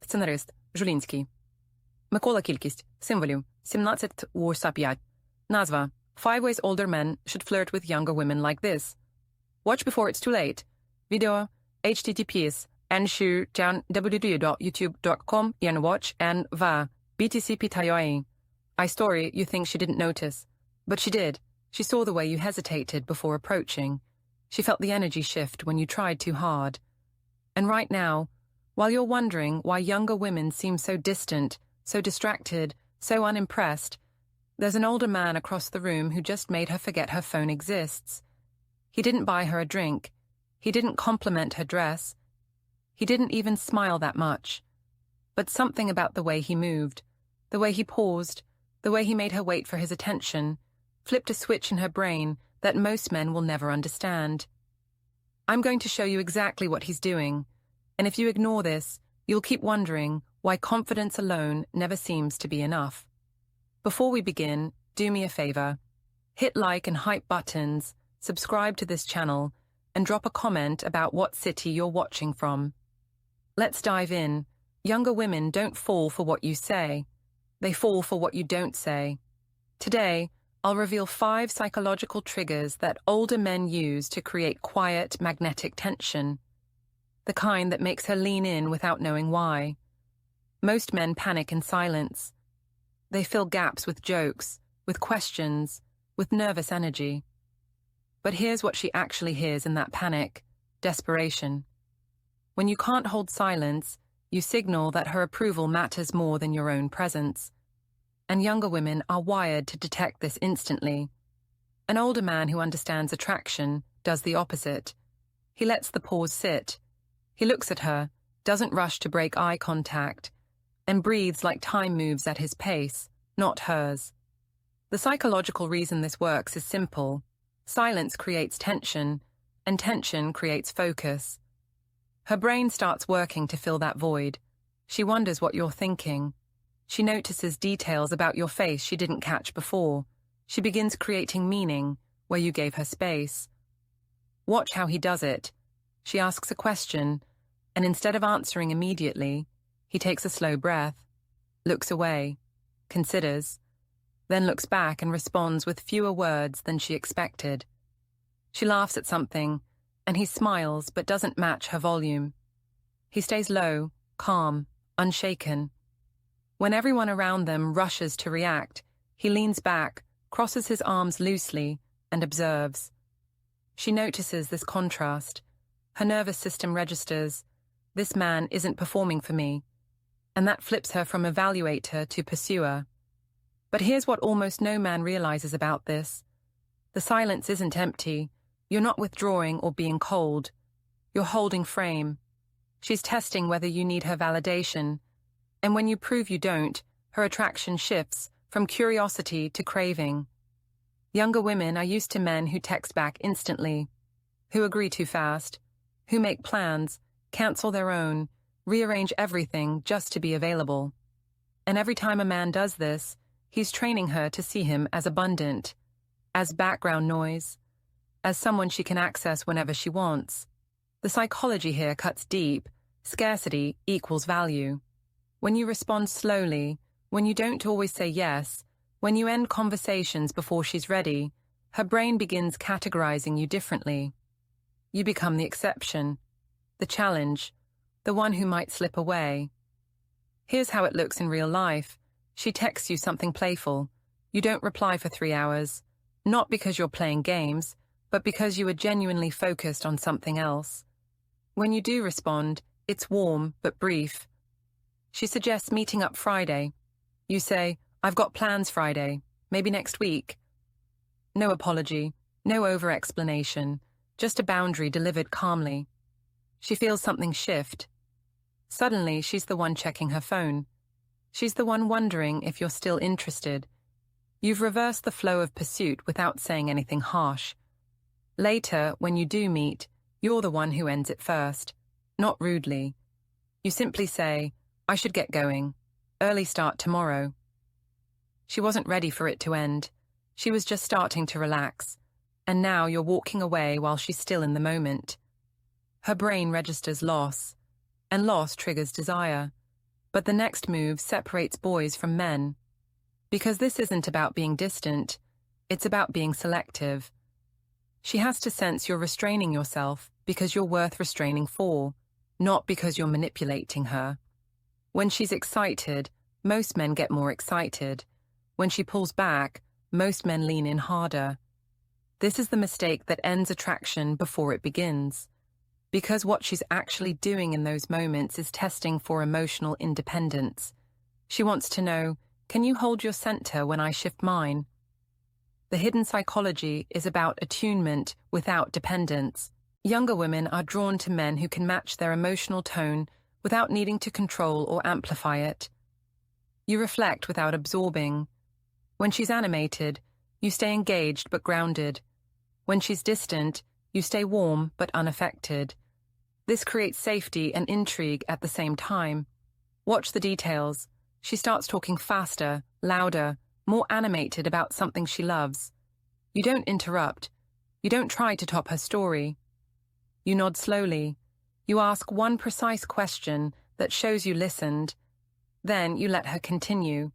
Сценарист Жулінський. Микола. Кількість символів 17 уса 5. Назва Five Ways Older Men Should Flirt with Younger Women Like This. Watch before it's too late. Video https www.youtube.com and watch and va btc pitayoi. I story you think she didn't notice, but she did. She saw the way you hesitated before approaching. She felt the energy shift when you tried too hard. And right now, while you're wondering why younger women seem so distant, so distracted, so unimpressed, there's an older man across the room who just made her forget her phone exists. He didn't buy her a drink. He didn't compliment her dress. He didn't even smile that much. But something about the way he moved, the way he paused, the way he made her wait for his attention, flipped a switch in her brain that most men will never understand. I'm going to show you exactly what he's doing, and if you ignore this, you'll keep wondering why confidence alone never seems to be enough. Before we begin, do me a favor. Hit like and hype buttons, subscribe to this channel, and drop a comment about what city you're watching from. Let's dive in. Younger women don't fall for what you say. They fall for what you don't say. Today, I'll reveal 5 psychological triggers that older men use to create quiet, magnetic tension. The kind that makes her lean in without knowing why. Most men panic in silence. They fill gaps with jokes, with questions, with nervous energy. But here's what she actually hears in that panic: desperation. When you can't hold silence, you signal that her approval matters more than your own presence. And younger women are wired to detect this instantly. An older man who understands attraction does the opposite. He lets the pause sit. He looks at her, doesn't rush to break eye contact, and breathes like time moves at his pace, not hers. The psychological reason this works is simple. Silence creates tension, and tension creates focus. Her brain starts working to fill that void. She wonders what you're thinking. She notices details about your face she didn't catch before. She begins creating meaning where you gave her space. Watch how he does it. She asks a question, and instead of answering immediately, he takes a slow breath, looks away, considers, then looks back and responds with fewer words than she expected. She laughs at something, and he smiles but doesn't match her volume. He stays low, calm, unshaken. When everyone around them rushes to react, he leans back, crosses his arms loosely, and observes. She notices this contrast. Her nervous system registers, this man isn't performing for me, and that flips her from evaluator to pursuer. But here's what almost no man realizes about this. The silence isn't empty. You're not withdrawing or being cold. You're holding frame. She's testing whether you need her validation. And when you prove you don't, her attraction shifts from curiosity to craving. Younger women are used to men who text back instantly, who agree too fast, who make plans, cancel their own, rearrange everything just to be available. And every time a man does this, he's training her to see him as abundant, as background noise, as someone she can access whenever she wants. The psychology here cuts deep. Scarcity equals value. When you respond slowly, when you don't always say yes, when you end conversations before she's ready, her brain begins categorizing you differently. You become the exception, the challenge, the one who might slip away. Here's how it looks in real life. She texts you something playful. You don't reply for 3 hours, not because you're playing games, but because you are genuinely focused on something else. When you do respond, it's warm but brief. She suggests meeting up Friday. You say, "I've got plans Friday, maybe next week." No apology, no over-explanation, just a boundary delivered calmly. She feels something shift. Suddenly, she's the one checking her phone. She's the one wondering if you're still interested. You've reversed the flow of pursuit without saying anything harsh. Later, when you do meet, you're the one who ends it first, not rudely. You simply say, "I should get going. Early start tomorrow." She wasn't ready for it to end. She was just starting to relax. And now you're walking away while she's still in the moment. Her brain registers loss, and loss triggers desire. But the next move separates boys from men. Because this isn't about being distant, it's about being selective. She has to sense you're restraining yourself because you're worth restraining for, not because you're manipulating her. When she's excited, most men get more excited. When she pulls back, most men lean in harder. This is the mistake that ends attraction before it begins. Because what she's actually doing in those moments is testing for emotional independence. She wants to know, can you hold your center when I shift mine? The hidden psychology is about attunement without dependence. Younger women are drawn to men who can match their emotional tone without needing to control or amplify it. You reflect without absorbing. When she's animated, you stay engaged but grounded. When she's distant, you stay warm but unaffected. This creates safety and intrigue at the same time. Watch the details. She starts talking faster, louder, more animated about something she loves. You don't interrupt. You don't try to top her story. You nod slowly. You ask one precise question that shows you listened. Then you let her continue.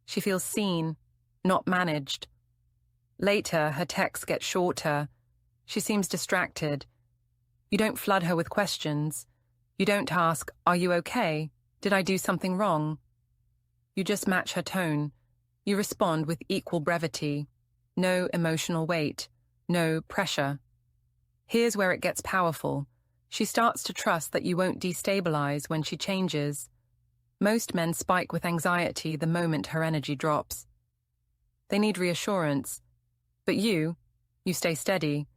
She feels seen, not managed. Later, her texts get shorter. She seems distracted. You don't flood her with questions. You don't ask, "Are you okay? Did I do something wrong?" You just match her tone. You respond with equal brevity. No emotional weight. No pressure. Here's where it gets powerful. She starts to trust that you won't destabilize when she changes. Most men spike with anxiety the moment her energy drops. They need reassurance. But you stay steady.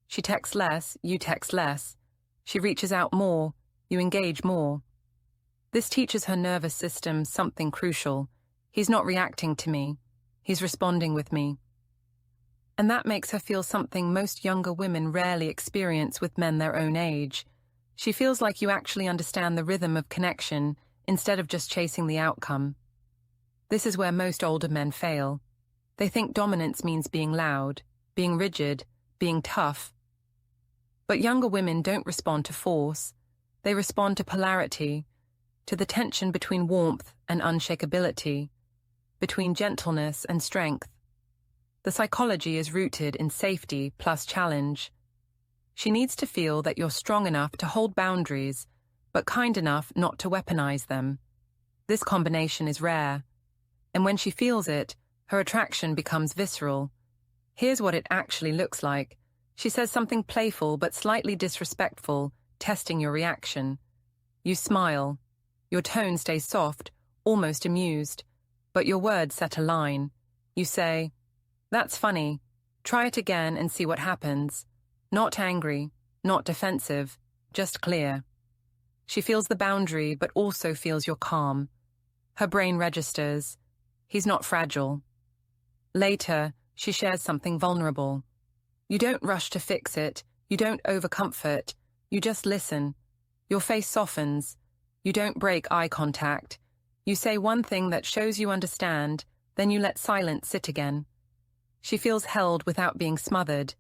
She texts less, you text less. She reaches out more, you engage more. This teaches her nervous system something crucial. He's not reacting to me. He's responding with me. And that makes her feel something most younger women rarely experience with men their own age. She feels like you actually understand the rhythm of connection instead of just chasing the outcome. This is where most older men fail. They think dominance means being loud, being rigid, being tough. But younger women don't respond to force. They respond to polarity, to the tension between warmth and unshakability, between gentleness and strength. The psychology is rooted in safety plus challenge. She needs to feel that you're strong enough to hold boundaries, but kind enough not to weaponize them. This combination is rare. And when she feels it, her attraction becomes visceral. Here's what it actually looks like. She says something playful but slightly disrespectful, testing your reaction. You smile. Your tone stays soft, almost amused. But your words set a line. You say, "That's funny. Try it again and see what happens." Not angry, not defensive, just clear. She feels the boundary but also feels your calm. Her brain registers. He's not fragile. Later, she shares something vulnerable. You don't rush to fix it. You don't overcomfort. You just listen. Your face softens. You don't break eye contact. You say one thing that shows you understand, then you let silence sit again. She feels held without being smothered.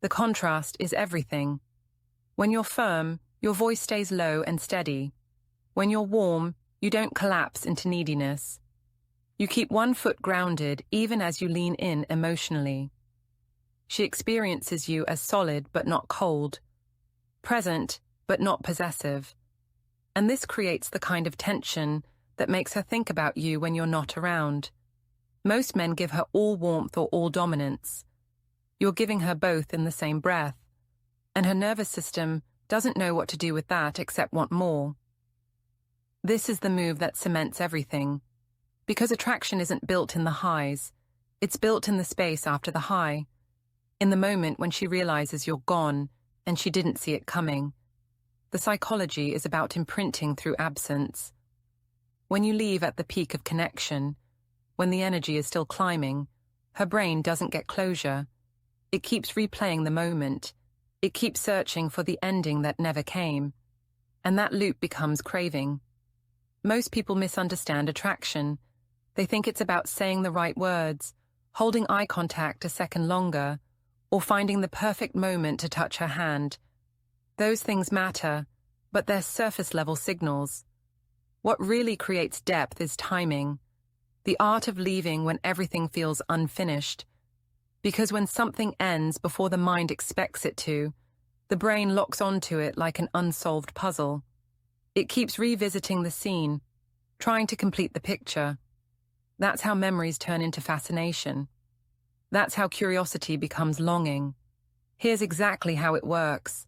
The contrast is everything. When you're firm, your voice stays low and steady. When you're warm, you don't collapse into neediness. You keep one foot grounded even as you lean in emotionally. She experiences you as solid but not cold, present but not possessive. And this creates the kind of tension that makes her think about you when you're not around. Most men give her all warmth or all dominance. You're giving her both in the same breath, and her nervous system doesn't know what to do with that except want more. This is the move that cements everything. Because attraction isn't built in the highs, it's built in the space after the high, in the moment when she realizes you're gone and she didn't see it coming. The psychology is about imprinting through absence. When you leave at the peak of connection, when the energy is still climbing, her brain doesn't get closure. It keeps replaying the moment. It keeps searching for the ending that never came. And that loop becomes craving. Most people misunderstand attraction. They think it's about saying the right words, holding eye contact a second longer, or finding the perfect moment to touch her hand. Those things matter, but they're surface-level signals. What really creates depth is timing, the art of leaving when everything feels unfinished. Because when something ends before the mind expects it to, the brain locks onto it like an unsolved puzzle. It keeps revisiting the scene, trying to complete the picture. That's how memories turn into fascination. That's how curiosity becomes longing. Here's exactly how it works.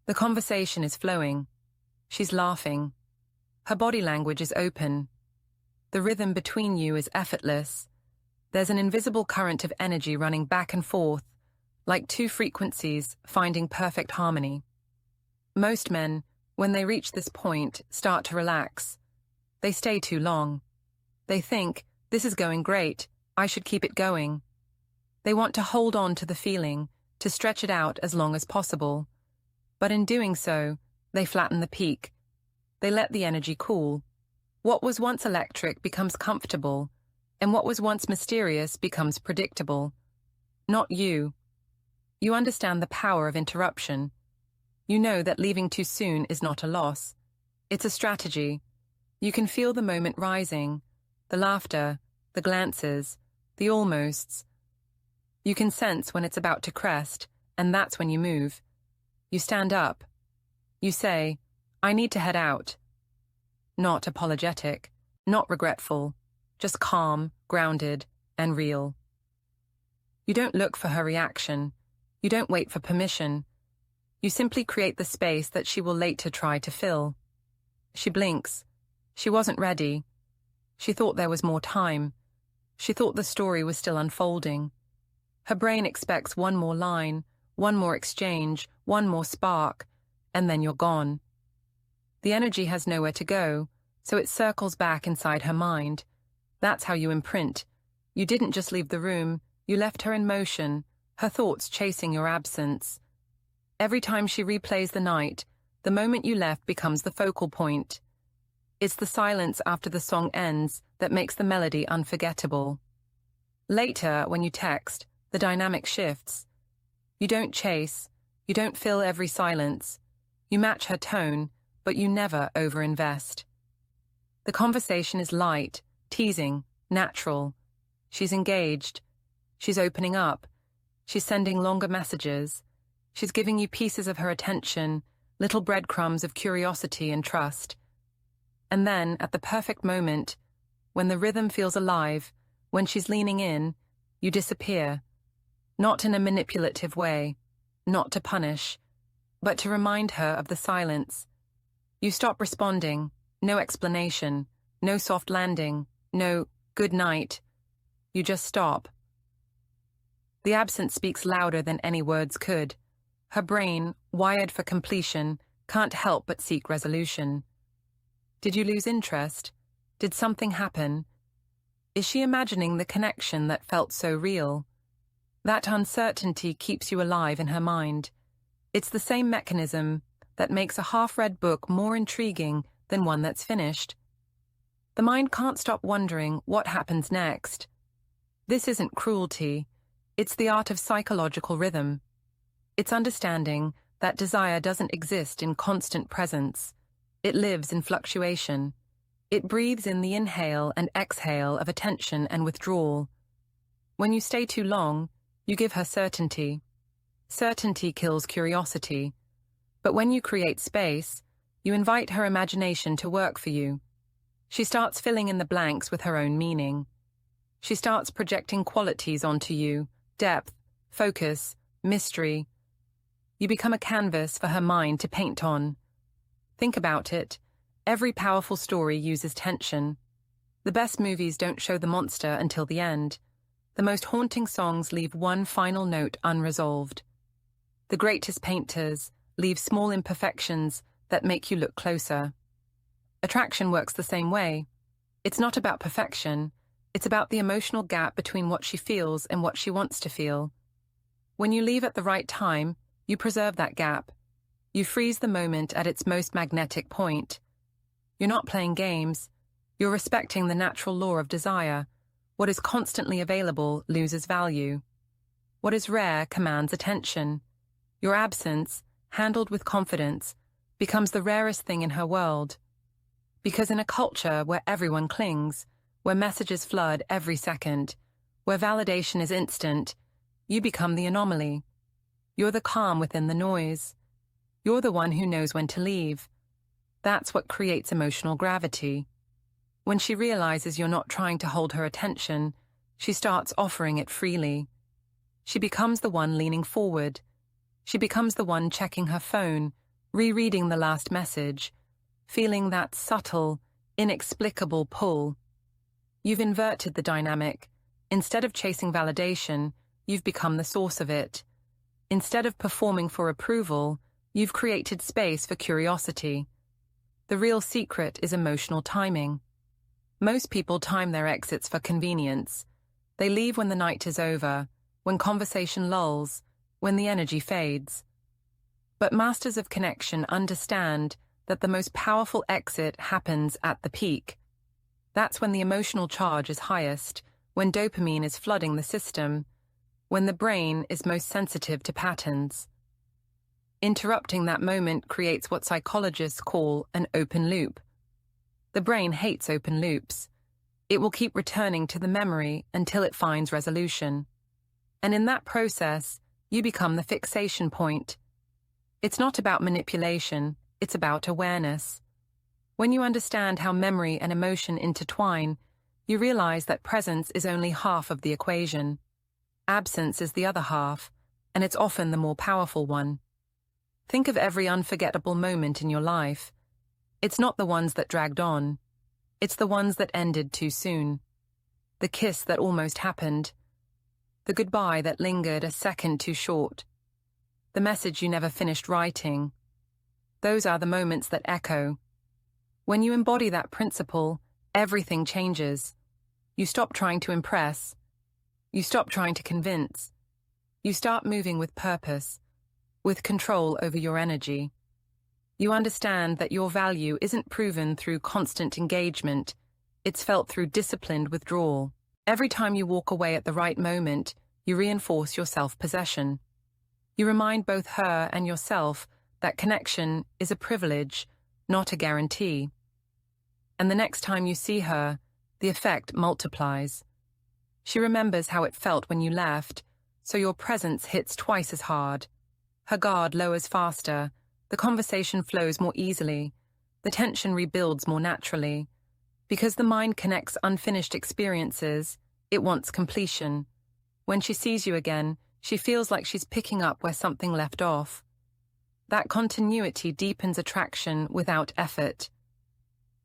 The conversation is flowing. She's laughing. Her body language is open. The rhythm between you is effortless. There's an invisible current of energy running back and forth, like two frequencies finding perfect harmony. Most men, when they reach this point, start to relax. They stay too long. They think, this is going great, I should keep it going. They want to hold on to the feeling, to stretch it out as long as possible. But in doing so, they flatten the peak. They let the energy cool. What was once electric becomes comfortable, and what was once mysterious becomes predictable. Not you. You understand the power of interruption. You know that leaving too soon is not a loss. It's a strategy. You can feel the moment rising, the laughter, the glances, the almosts. You can sense when it's about to crest, and that's when you move. You stand up. You say, I need to head out. Not apologetic, not regretful, just calm, grounded, and real. You don't look for her reaction. You don't wait for permission. You simply create the space that she will later try to fill. She blinks. She wasn't ready. She thought there was more time. She thought the story was still unfolding. Her brain expects one more line, one more exchange, one more spark, and then you're gone. The energy has nowhere to go, so it circles back inside her mind. That's how you imprint. You didn't just leave the room, you left her in motion, her thoughts chasing your absence. Every time she replays the night, the moment you left becomes the focal point. It's the silence after the song ends that makes the melody unforgettable. Later, when you text, the dynamic shifts. You don't chase, you don't fill every silence. You match her tone, but you never overinvest. The conversation is light, teasing, natural. She's engaged. She's opening up. She's sending longer messages. She's giving you pieces of her attention, little breadcrumbs of curiosity and trust. And then, at the perfect moment, when the rhythm feels alive, when she's leaning in, you disappear. Not in a manipulative way, not to punish, but to remind her of the silence. You stop responding, no explanation, no soft landing, no good night. You just stop. The absence speaks louder than any words could. Her brain, wired for completion, can't help but seek resolution. Did you lose interest? Did something happen? Is she imagining the connection that felt so real? That uncertainty keeps you alive in her mind. It's the same mechanism that makes a half-read book more intriguing than one that's finished. The mind can't stop wondering what happens next. This isn't cruelty. It's the art of psychological rhythm. It's understanding that desire doesn't exist in constant presence. It lives in fluctuation. It breathes in the inhale and exhale of attention and withdrawal. When you stay too long, you give her certainty. Certainty kills curiosity. But when you create space, you invite her imagination to work for you. She starts filling in the blanks with her own meaning. She starts projecting qualities onto you, depth, focus, mystery. You become a canvas for her mind to paint on. Think about it. Every powerful story uses tension. The best movies don't show the monster until the end. The most haunting songs leave one final note unresolved. The greatest painters leave small imperfections that make you look closer. Attraction works the same way. It's not about perfection. It's about the emotional gap between what she feels and what she wants to feel. When you leave at the right time, you preserve that gap. You freeze the moment at its most magnetic point. You're not playing games. You're respecting the natural law of desire. What is constantly available loses value. What is rare commands attention. Your absence, handled with confidence, becomes the rarest thing in her world. Because in a culture where everyone clings, where messages flood every second, where validation is instant, you become the anomaly. You're the calm within the noise. You're the one who knows when to leave. That's what creates emotional gravity. When she realizes you're not trying to hold her attention, she starts offering it freely. She becomes the one leaning forward. She becomes the one checking her phone, rereading the last message, feeling that subtle, inexplicable pull. You've inverted the dynamic. Instead of chasing validation, you've become the source of it. Instead of performing for approval, you've created space for curiosity. The real secret is emotional timing. Most people time their exits for convenience. They leave when the night is over, when conversation lulls, when the energy fades. But masters of connection understand that the most powerful exit happens at the peak. That's when the emotional charge is highest, when dopamine is flooding the system, when the brain is most sensitive to patterns. Interrupting that moment creates what psychologists call an open loop. The brain hates open loops. It will keep returning to the memory until it finds resolution. And in that process, you become the fixation point. It's not about manipulation, it's about awareness. When you understand how memory and emotion intertwine, you realize that presence is only half of the equation. Absence is the other half, and it's often the more powerful one. Think of every unforgettable moment in your life. It's not the ones that dragged on. It's the ones that ended too soon. The kiss that almost happened. The goodbye that lingered a second too short. The message you never finished writing. Those are the moments that echo. When you embody that principle, everything changes. You stop trying to impress. You stop trying to convince. You start moving with purpose, with control over your energy. You understand that your value isn't proven through constant engagement, it's felt through disciplined withdrawal. Every time you walk away at the right moment, you reinforce your self-possession. You remind both her and yourself that connection is a privilege, not a guarantee. And the next time you see her, the effect multiplies. She remembers how it felt when you left, so your presence hits twice as hard. Her guard lowers faster, the conversation flows more easily, the tension rebuilds more naturally. Because the mind connects unfinished experiences, it wants completion. When she sees you again, she feels like she's picking up where something left off. That continuity deepens attraction without effort.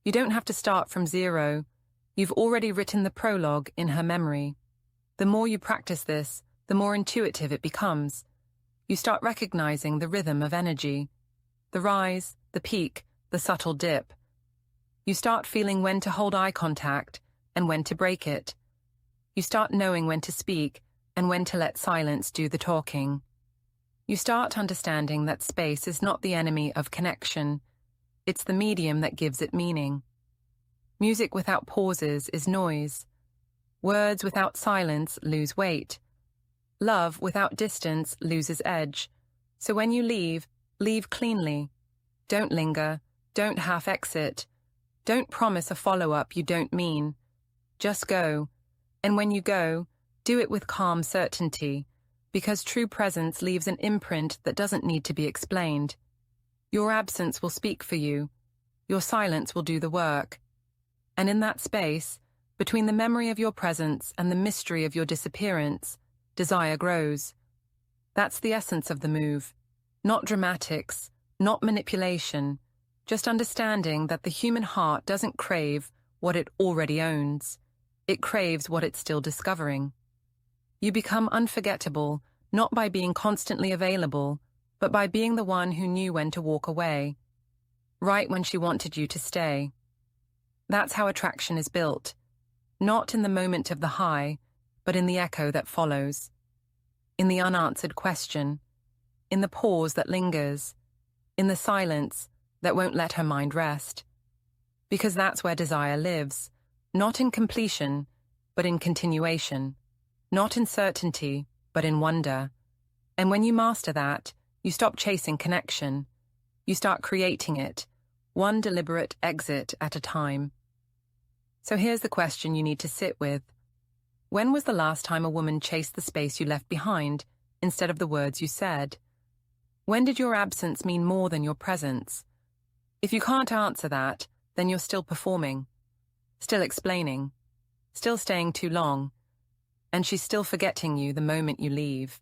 You don't have to start from zero. You've already written the prologue in her memory. The more you practice this, the more intuitive it becomes. You start recognizing the rhythm of energy, the rise, the peak, the subtle dip. You start feeling when to hold eye contact and when to break it. You start knowing when to speak and when to let silence do the talking. You start understanding that space is not the enemy of connection. It's the medium that gives it meaning. Music without pauses is noise. Words without silence lose weight. Love without distance loses edge. So when you leave, leave cleanly. Don't linger. Don't half-exit. Don't promise a follow-up you don't mean. Just go. And when you go, do it with calm certainty, because true presence leaves an imprint that doesn't need to be explained. Your absence will speak for you. Your silence will do the work. And in that space, between the memory of your presence and the mystery of your disappearance, desire grows. That's the essence of the move. Not dramatics, not manipulation, just understanding that the human heart doesn't crave what it already owns. It craves what it's still discovering. You become unforgettable, not by being constantly available, but by being the one who knew when to walk away, right when she wanted you to stay. That's how attraction is built, not in the moment of the high, but in the echo that follows, in the unanswered question, in the pause that lingers, in the silence that won't let her mind rest. Because that's where desire lives, not in completion, but in continuation, not in certainty, but in wonder. And when you master that, you stop chasing connection. You start creating it, one deliberate exit at a time. So here's the question you need to sit with. When was the last time a woman chased the space you left behind instead of the words you said? When did your absence mean more than your presence? If you can't answer that, then you're still performing, still explaining, still staying too long, and she's still forgetting you the moment you leave.